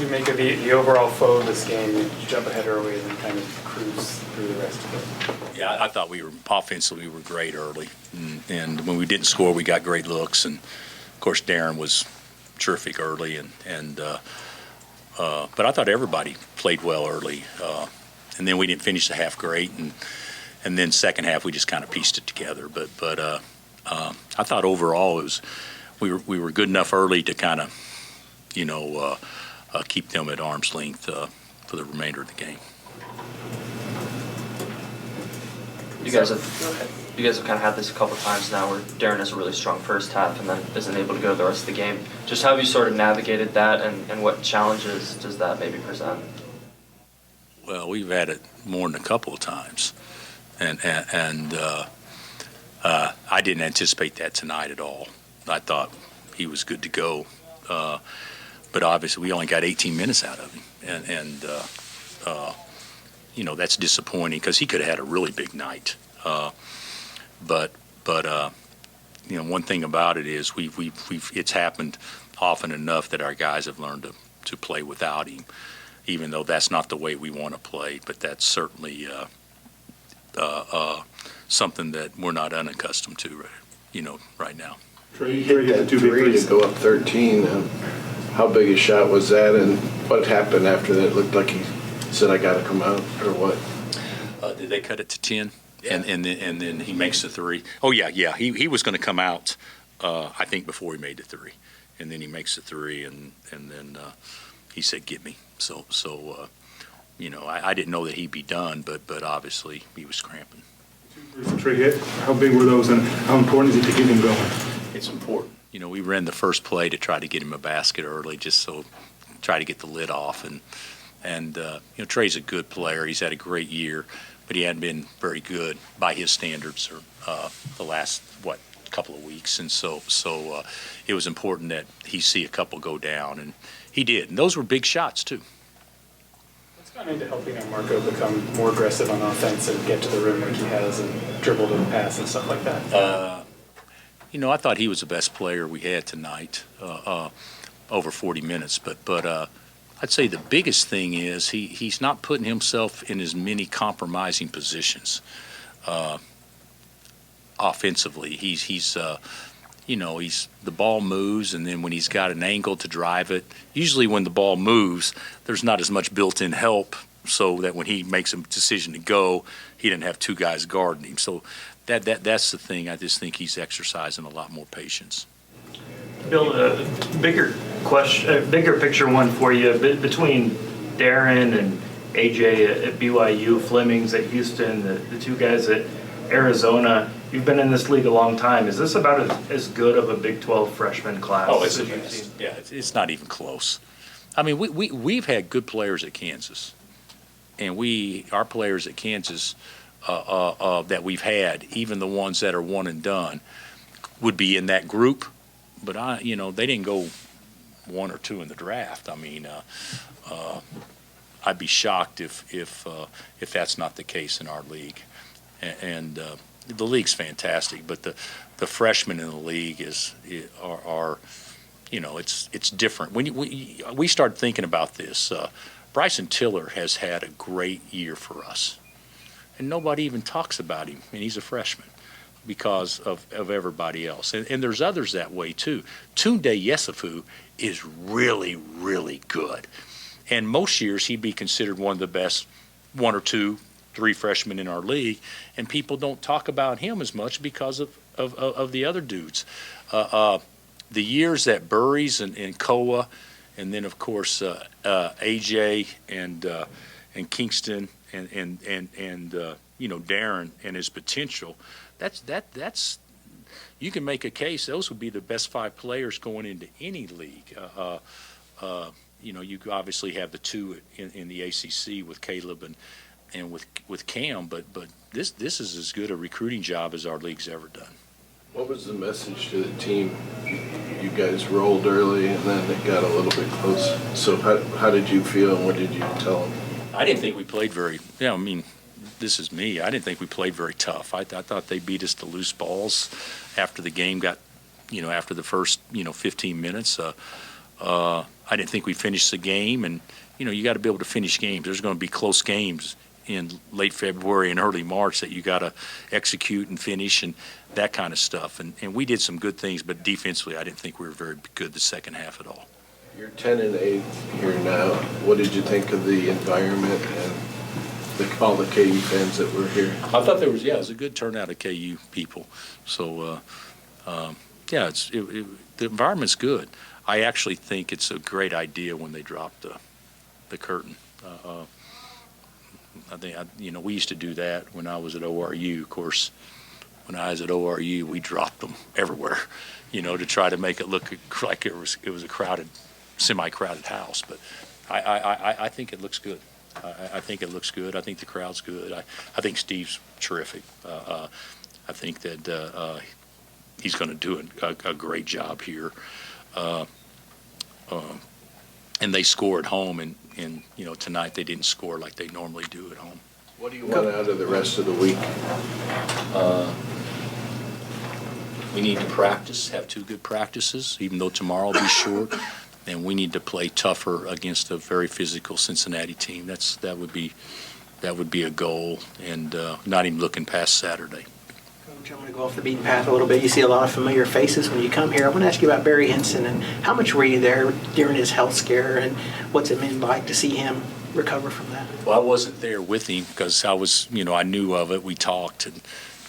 you make of the overall flow of this game? You jump ahead early and then kind of cruise through the rest of it. Yeah, I thought we were offensively we were great early, and when we didn't score, we got great looks, and of course Darren was terrific early, but I thought everybody played well early, and then we didn't finish the half great, and then second half we just kind of pieced it together. But I thought overall it was we were good enough early to kind of keep them at arm's length for the remainder of the game. You guys have kind of had this a couple times now where Darren has a really strong first half and then isn't able to go the rest of the game. Just how have you sort of navigated that, and what challenges does that maybe present? Well, we've had it more than a couple of times, and I didn't anticipate that tonight at all. I thought he was good to go, but obviously we only got 18 minutes out of him, and that's disappointing because he could have had a really big night. But one thing about it is it's happened often enough that our guys have learned to play without him, even though that's not the way we want to play. But that's certainly something that we're not unaccustomed to, right now. Trey hit that three to go up 13. How big a shot was that, and what happened after that? It looked like he said, "I got to come out," or what? Did they cut it to 10? Yeah. And then he makes the three. Oh yeah. He was going to come out, I think, before he made the three, and then he makes the three, and then he said, "Get me." So I didn't know that he'd be done, but obviously he was cramping. Trey hit. How big were those, and how important is it to get him going? It's important. We ran the first play to try to get him a basket early, just so try to get the lid off, and Trey's a good player. He's had a great year, but he hadn't been very good by his standards the last couple of weeks, and so it was important that he see a couple go down, and he did. And those were big shots too. What's gone into helping Marco become more aggressive on offense and get to the rim like he has and dribble to the pass and stuff like that? I thought he was the best player we had tonight, over 40 minutes. But I'd say the biggest thing is he's not putting himself in as many compromising positions offensively. He's the ball moves, and then when he's got an angle to drive it, usually when the ball moves, there's not as much built-in help, so that when he makes a decision to go, he didn't have two guys guarding him. So that's the thing. I just think he's exercising a lot more patience. Bill, a bigger picture one for you between Darren and AJ at BYU, Fleming's at Houston, the two guys at Arizona. You've been in this league a long time. Is this about as good of a Big 12 freshman class? Oh, it's the best. Yeah, it's not even close. I mean, we've had good players at Kansas, and our players at Kansas that we've had, even the ones that are one and done, would be in that group. But they didn't go one or two in the draft. I mean, I'd be shocked if that's not the case in our league. And the league's fantastic, but the freshmen in the league are it's different. When we start thinking about this, Bryson Tiller has had a great year for us, and nobody even talks about him, and he's a freshman, because of everybody else. And there's others that way too. Tunde Yesufu is really, really good. And most years he'd be considered one of the best 1 or 2, 3 freshmen in our league, and people don't talk about him as much because of the other dudes. The years that Burries and Koa, and then of course AJ and Kingston and Darren and his potential. That's you can make a case those would be the best 5 players going into any league. You obviously have the 2 in the ACC with Caleb and with Cam, but this is as good a recruiting job as our league's ever done. What was the message to the team? You guys rolled early, and then it got a little bit close. So how did you feel, and what did you tell them? I didn't think we played very. This is me. I didn't think we played very tough. I thought they beat us to loose balls after the game got, after the first, 15 minutes. I didn't think we finished the game, and you got to be able to finish games. There's going to be close games in late February and early March that you got to execute and finish and that kind of stuff. And we did some good things, but defensively, I didn't think we were very good the second half at all. You're 10-8 here now. What did you think of the environment and all the KU fans that were here? I thought it was a good turnout of KU people. So, the environment's good. I actually think it's a great idea when they dropped the curtain. I think we used to do that when I was at ORU. Of course, when I was at ORU, we dropped them everywhere, to try to make it look like it was a crowded, semi-crowded house. But I think it looks good. I think it looks good. I think the crowd's good. I think Steve's terrific. I think that he's going to do a great job here. And they score at home, and tonight they didn't score like they normally do at home. What do you want out of the rest of the week? We need to practice, have 2 good practices, even though tomorrow will be short. And we need to play tougher against a very physical Cincinnati team. That would be a goal, and not even looking past Saturday. Coach, I'm going to go off the beaten path a little bit. You see a lot of familiar faces when you come here. I want to ask you about Barry Henson and how much were you there during his health scare, and what's it been like to see him recover from that? Well, I wasn't there with him because I was, I knew of it. We talked and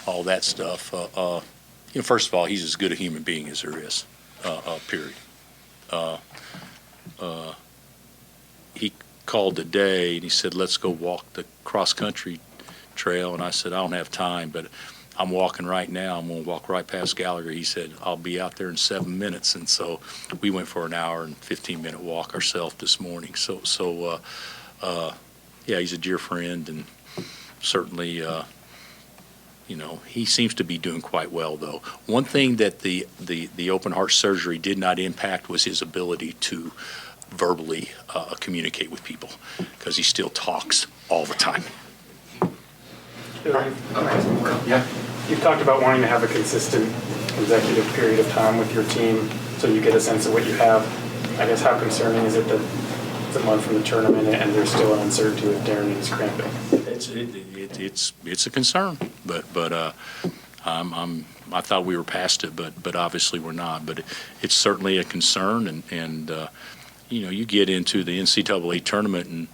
all that stuff. First of all, he's as good a human being as there is, period. He called today and he said, let's go walk the cross-country trail. And I said, I don't have time, but I'm walking right now. I'm going to walk right past Gallagher. He said, I'll be out there in 7 minutes. And so we went for an hour and 15-minute walk ourselves this morning. So he's a dear friend, and certainly, he seems to be doing quite well, though. One thing that the open heart surgery did not impact was his ability to verbally communicate with people, because he still talks all the time. Yeah. You've talked about wanting to have a consistent consecutive period of time with your team so you get a sense of what you have. I guess how concerning is it that it's a month from the tournament and there's still an uncertainty with Darren and his cramping? It's a concern, but I thought we were past it, but obviously we're not. But it's certainly a concern, and you get into the NCAA tournament and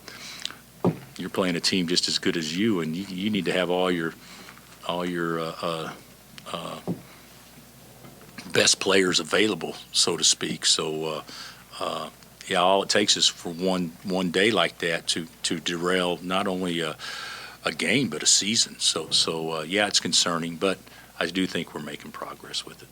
you're playing a team just as good as you, and you need to have all your best players available, so to speak. So all it takes is for one day like that to derail not only a game but a season. So it's concerning, but I do think we're making progress with it.